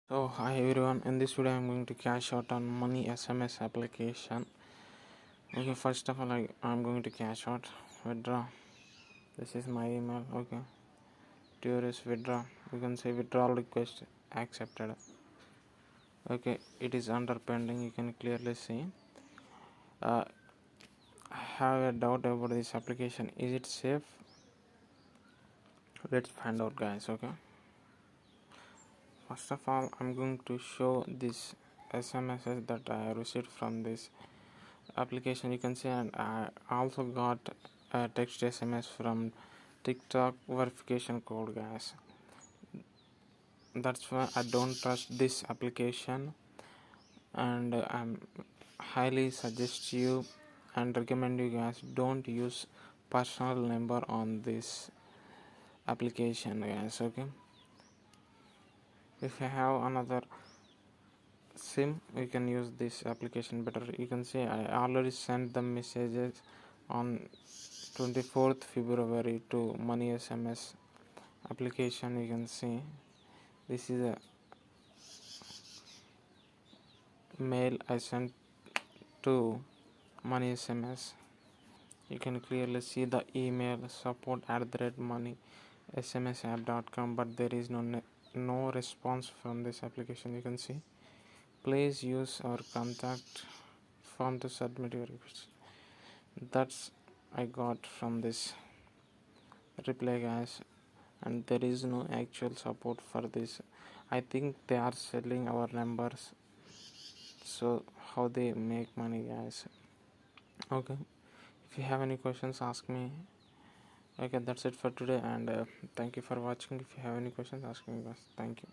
So hi everyone, in this video I'm going to cash out on money SMS application. Okay, first of all I'm going to cash out, withdraw. This is my email. Okay, tourist withdraw. You can say withdrawal request accepted. Okay, it is under pending. You can clearly see. I have a doubt about this application. Is it safe? Let's find out, guys. Okay, first of all I'm going to show this SMSs that I received from this application. You can see, and I also got a text SMS from TikTok verification code, guys. That's why I don't trust this application, and I'm highly suggest you and recommend you guys don't use personal number on this application, guys. Okay, if you have another sim you can use this application better. You can see I already sent the messages on 24th February to money SMS application. You can see this is a mail I sent to money SMS. You can clearly see the email support@money smsapp.com, but there is no response from this application. You can see, please use our contact form to submit your request. That's I got from this reply, guys, and there is no actual support for this. I think they are selling our numbers, so how they make money, guys. Okay, if you have any questions ask me. Okay, that's it for today, and thank you for watching. If you have any questions ask me, guys. Thank you.